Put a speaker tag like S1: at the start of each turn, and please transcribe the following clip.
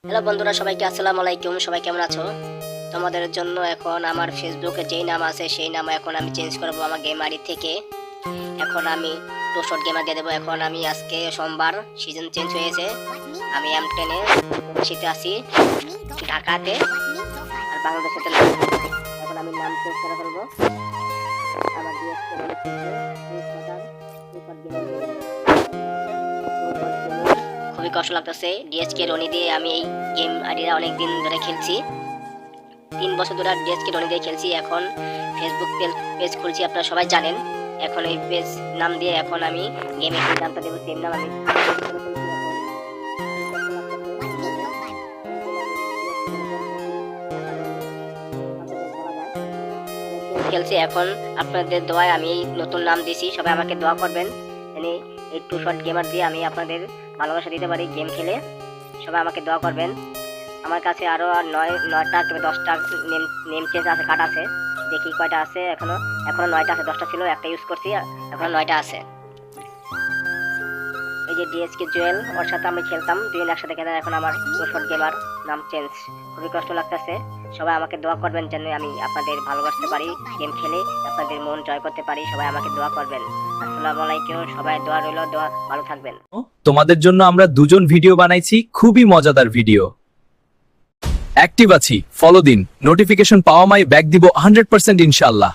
S1: Hello বন্ধুরা, সবাইকে আসসালামু আলাইকুম। সবাই কেমন আছো? তোমাদের জন্য এখন আমার ফেসবুকে যেই নাম আছে সেই নাম এখন আমি চেঞ্জ করবো আমার গেম আইডি থেকে। এখন আমি টু শট গেমার দিয়ে দেবো। এখন আমি আজকে সোমবার, সিজন চেঞ্জ হয়েছে। আমি M10-এ শীতে আছি ঢাকাতে, আর বাংলাদেশেতে না। এখন আমি নাম চেঞ্জ করে ফেলবো। আমার খুবই কষ্ট লাগতেছে। ডিএসকে রনি দিয়ে আমি এই গেম আইডিটা অনেক দিন ধরে খেলছি, 3 বছর ধরে ডিএসকে রনি দিয়ে খেলছি। এখন ফেসবুক পেজ খুলছি, আপনারা সবাই জানেন। এখন এই পেজ নাম দিয়ে এখন আমি গেমের যে নামটা দেবো সেম নাম আমি খেলছি। এখন আপনাদের দোয়ায় আমি এই নতুন নাম দিয়েছি, সবাই আমাকে দোয়া করবেন মানে এই টু শট গেমার দিয়ে আমি আপনাদের ভালোবাসা দিতে পারি গেম খেলে। সবাই আমাকে দোয়া করবেন। আমার কাছে আরও 9টা কিংবা 10টা নেম চেঞ্জ আছে, কার্ড আছে। দেখি কয়টা আছে। এখনো 9টা আছে। 10টা ছিল, একটা ইউজ করছি, এখনো 9টা আছে। এই যে ডিএসকে জুয়েল, ওর সাথে আমি খেলতাম, দুজন একসাথে খেলতাম। এখন আমার টু শট গেমার নাম চেঞ্জ। খুবই কষ্ট লাগতেছে। সবাই আমাকে দোয়া করবেন যেন আমি আপনাদের ভালোবাসতে পারি, গেম খেলে আপনাদের মন জয় করতে পারি। সবাই আমাকে দোয়া করবেন। আসসালামু আলাইকুম। সবাই দোয়া রইল, দোয়া ভালো থাকবেন।
S2: তোমাদের জন্য আমরা দুজন ভিডিও বানাইছি, খুবই মজাদার ভিডিও। অ্যাক্টিভ আছি, ফলো দিন, নোটিফিকেশন পাওয়া মাই ব্যাক দিব 100% ইনশাআল্লাহ।